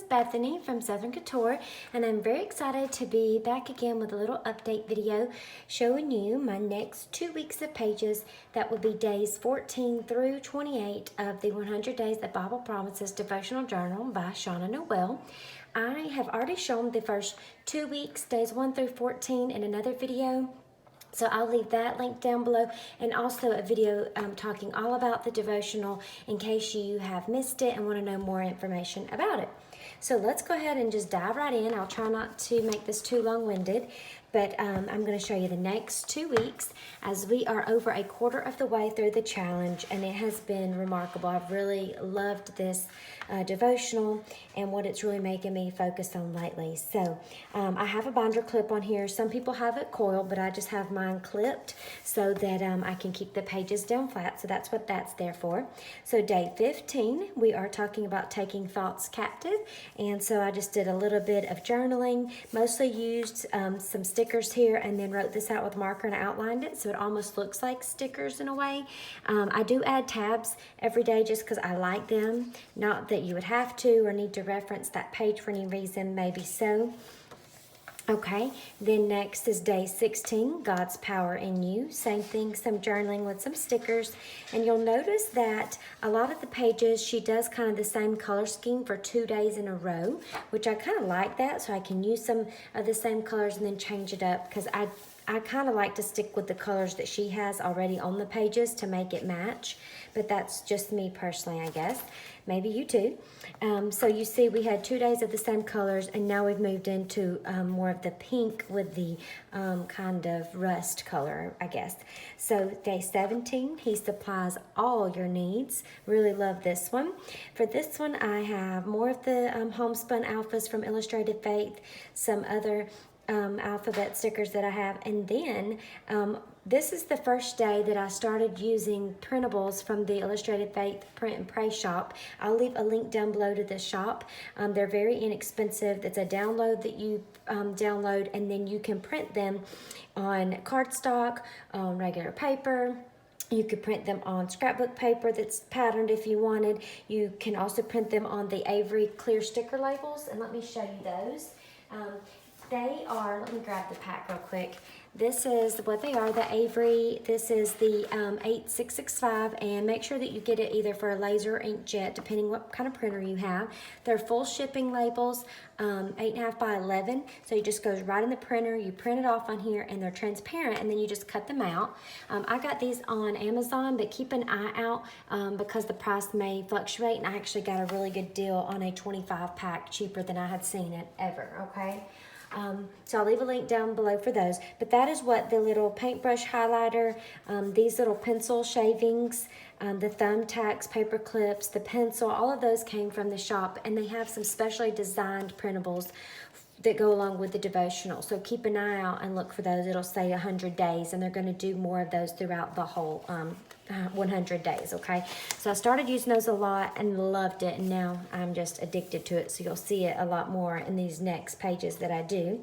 Bethany from Southern Couture, and I'm very excited to be back again with a little update video showing you my next 2 weeks of pages. That will be days 14 through 28 of the 100 Days of Bible Promises Devotional Journal by Shauna Noel. I have already shown the first 2 weeks, days 1 through 14, in another video. So I'll leave that link down below, and also a video talking all about the devotional in case you have missed it and want to know more information about it. So let's go ahead and just dive right in. I'll try not to make this too long-winded, but I'm going to show you the next 2 weeks as we are over a quarter of the way through the challenge, and it has been remarkable. I've really loved this devotional and what it's really making me focus on lately. So I have a binder clip on here. Some people have it coiled, but I just have mine clipped so that I can keep the pages down flat. So that's what that's there for. So day 15, we are talking about taking thoughts captive. And so I just did a little bit of journaling, mostly used some stickers here, and then wrote this out with marker and outlined it so it almost looks like stickers in a way. I do add tabs every day just because I like them. Not that you would have to or need to reference that page for any reason, maybe so. Okay, then next is day 16, God's Power in You. Same thing, some journaling with some stickers. And you'll notice that a lot of the pages, she does kind of the same color scheme for 2 days in a row, which I kind of like that, so I can use some of the same colors and then change it up, because I kind of like to stick with the colors that she has already on the pages to make it match, but that's just me personally, I guess. Maybe you too. So you see we had 2 days of the same colors, and now we've moved into more of the pink with the kind of rust color, I guess. So day 17, He supplies all your needs. Really love this one. For this one, I have more of the homespun alphas from Illustrated Faith, some other alphabet stickers that I have, and then this is the first day that I started using printables from the Illustrated Faith Print and Pray shop. I'll leave a link down below to the shop. They're very inexpensive. It's a download that you download, and then you can print them on cardstock, on regular paper. You could print them on scrapbook paper that's patterned if you wanted. You can also print them on the Avery clear sticker labels, and let me show you those. They are, let me grab the pack real quick. This is what they are, the Avery. This is the 8665, and make sure that you get it either for a laser or inkjet, depending what kind of printer you have. They're full shipping labels, 8.5 by 11, so it just goes right in the printer. You print it off on here, and they're transparent, and then you just cut them out. I got these on Amazon, but keep an eye out because the price may fluctuate, and I actually got a really good deal on a 25 pack, cheaper than I had seen it ever, okay? So I'll leave a link down below for those. But that is what the little paintbrush highlighter, these little pencil shavings, the thumbtacks, paper clips, the pencil, all of those came from the shop. And they have some specially designed printables that go along with the devotional. So keep an eye out and look for those. It'll say 100 days, and they're going to do more of those throughout the whole 100 days, okay? So I started using those a lot and loved it, and now I'm just addicted to it. So you'll see it a lot more in these next pages that I do.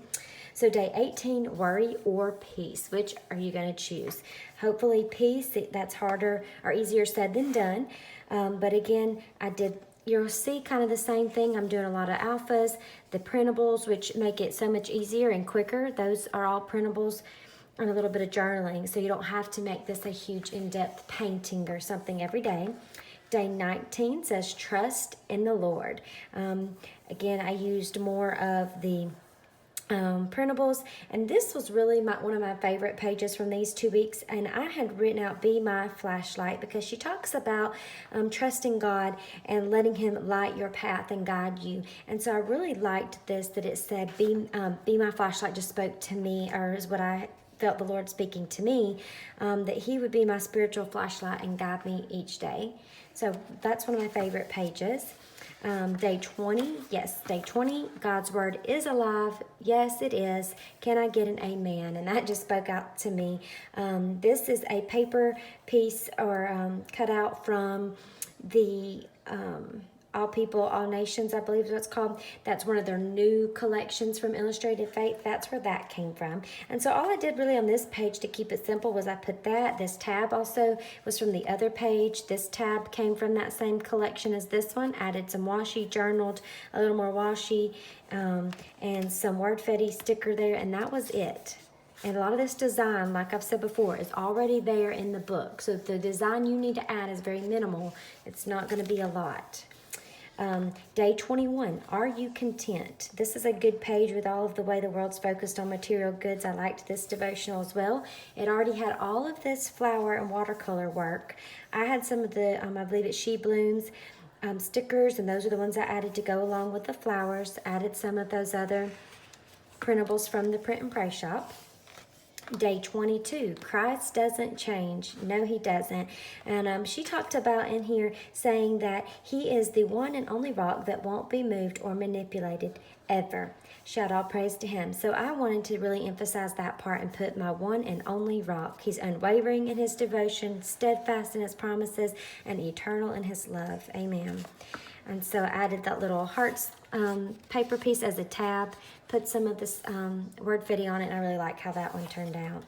So day 18, worry or peace. Which are you going to choose? Hopefully peace. That's harder or easier said than done. But again, you'll see kind of the same thing. I'm doing a lot of alphas, the printables, which make it so much easier and quicker. Those are all printables, and a little bit of journaling, so you don't have to make this a huge in-depth painting or something every day. Day 19 says trust in the Lord. Again, I used more of the printables, and this was really one of my favorite pages from these 2 weeks, and I had written out Be My Flashlight, because she talks about trusting God and letting Him light your path and guide you. And so I really liked this, that it said Be My Flashlight. Just spoke to me, or is what I felt the Lord speaking to me, that He would be my spiritual flashlight and guide me each day. So that's one of my favorite pages. Day 20, yes, day 20, God's Word is alive. Yes, it is. Can I get an amen? And that just spoke out to me. This is a paper piece or cut out from the All People, All Nations, I believe is what it's called. That's one of their new collections from Illustrated Faith. That's where that came from. And so all I did really on this page to keep it simple was I put that. This tab also was from the other page. This tab came from that same collection as this one. Added some washi, journaled, a little more washi, and some WordFetti sticker there, and that was it. And a lot of this design, like I've said before, is already there in the book. So if the design you need to add is very minimal, it's not going to be a lot. Day 21, Are You Content? This is a good page with all of the way the world's focused on material goods. I liked this devotional as well. It already had all of this flower and watercolor work. I had some of the, I believe it's She Blooms stickers, and those are the ones I added to go along with the flowers. Added some of those other printables from the Print and Pray shop. Day 22, Christ doesn't change. No, he doesn't. And she talked about in here saying that he is the one and only rock that won't be moved or manipulated ever. Shout all praise to him. So I wanted to really emphasize that part and put my one and only rock. He's unwavering in his devotion, steadfast in his promises, and eternal in his love. Amen. And so I added that little hearts paper piece as a tab, put some of this WordFetti on it, and I really like how that one turned out.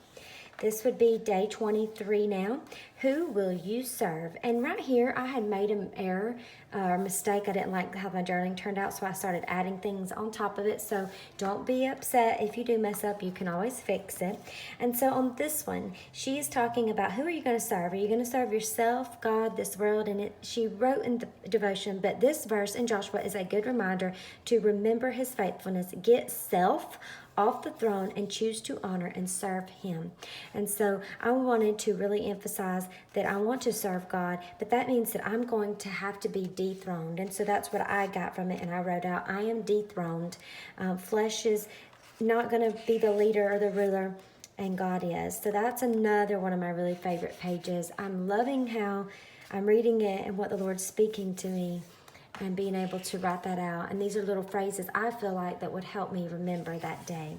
This would be day 23 now. Who will you serve? And right here, I had made an error or mistake. I didn't like how my journaling turned out, so I started adding things on top of it. So don't be upset. If you do mess up, you can always fix it. And so on this one, she is talking about who are you going to serve? Are you going to serve yourself, God, this world? And she wrote in the devotion, but this verse in Joshua is a good reminder to remember his faithfulness. Get self off the throne and choose to honor and serve him. And so I wanted to really emphasize that I want to serve God, but that means that I'm going to have to be dethroned. And so that's what I got from it, and I wrote out, I am dethroned. Flesh is not going to be the leader or the ruler, and God is. So that's another one of my really favorite pages. I'm loving how I'm reading it and what the Lord's speaking to me, and being able to write that out. And these are little phrases I feel like that would help me remember that day,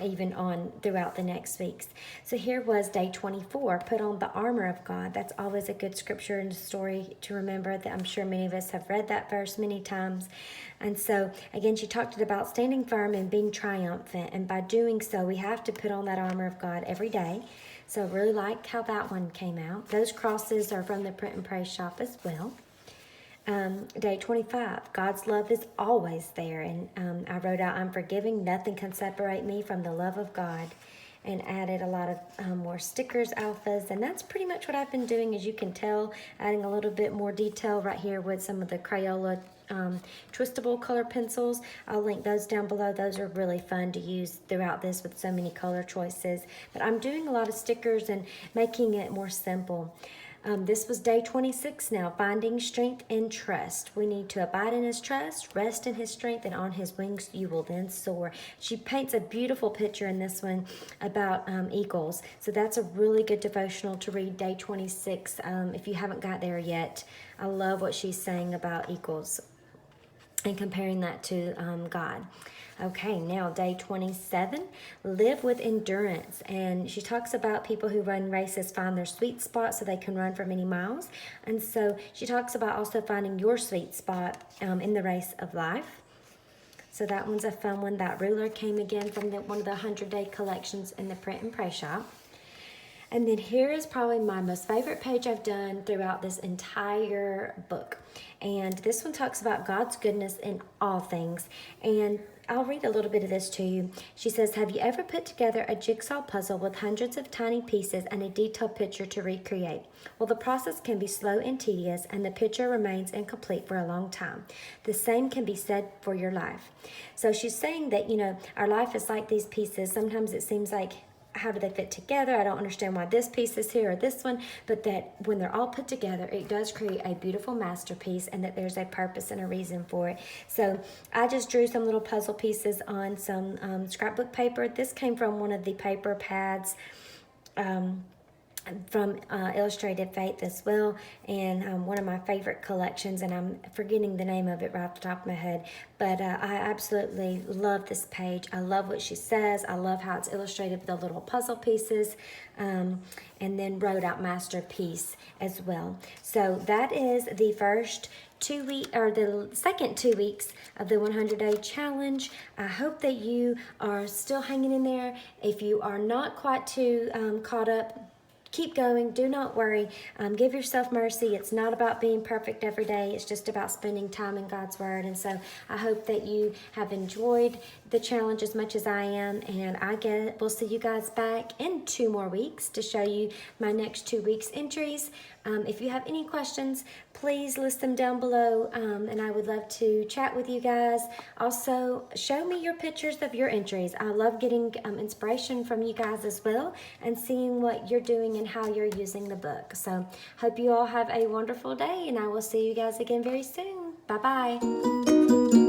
even on throughout the next weeks. So here was day 24, put on the armor of God. That's always a good scripture and story to remember. That I'm sure many of us have read that verse many times. And so again, she talked about standing firm and being triumphant, and by doing so we have to put on that armor of God every day. So I really like how that one came out. Those crosses are from the Print and Pray shop as well. Day 25, God's love is always there. And I wrote out, I'm forgiving. Nothing can separate me from the love of God. And added a lot of more stickers, alphas. And that's pretty much what I've been doing, as you can tell. Adding a little bit more detail right here with some of the Crayola twistable color pencils. I'll link those down below. Those are really fun to use throughout this with so many color choices. But I'm doing a lot of stickers and making it more simple. This was day 26 now, finding strength and trust. We need to abide in his trust, rest in his strength, and on his wings you will then soar. She paints a beautiful picture in this one about eagles. So that's a really good devotional to read, day 26, if you haven't got there yet. I love what she's saying about eagles and comparing that to God. Okay, now day 27, live with endurance. And she talks about people who run races find their sweet spot so they can run for many miles. And so she talks about also finding your sweet spot in the race of life. So that one's a fun one. That ruler came again from one of the 100-day collections in the Print and Pray shop. And then here is probably my most favorite page I've done throughout this entire book. And this one talks about God's goodness in all things. And I'll read a little bit of this to you. She says, have you ever put together a jigsaw puzzle with hundreds of tiny pieces and a detailed picture to recreate? Well, the process can be slow and tedious, and the picture remains incomplete for a long time. The same can be said for your life. So she's saying that, our life is like these pieces. Sometimes it seems like, how do they fit together? I don't understand why this piece is here or this one, but that when they're all put together, it does create a beautiful masterpiece, and that there's a purpose and a reason for it. So I just drew some little puzzle pieces on some scrapbook paper. This came from one of the paper pads from Illustrated Faith as well, and one of my favorite collections, and I'm forgetting the name of it right off the top of my head, but I absolutely love this page. I love what she says. I love how it's illustrated with the little puzzle pieces, and then wrote out masterpiece as well. So that is the first 2 week, or the second 2 weeks of the 100-day challenge. I hope that you are still hanging in there. If you are not quite too caught up, keep going. Do not worry. Give yourself mercy. It's not about being perfect every day. It's just about spending time in God's Word. And so I hope that you have enjoyed the challenge as much as I am. And we'll see you guys back in 2 more weeks to show you my next 2 weeks entries. If you have any questions, please list them down below, and I would love to chat with you guys. Also, show me your pictures of your entries. I love getting inspiration from you guys as well, and seeing what you're doing and how you're using the book. So, hope you all have a wonderful day, and I will see you guys again very soon. Bye-bye.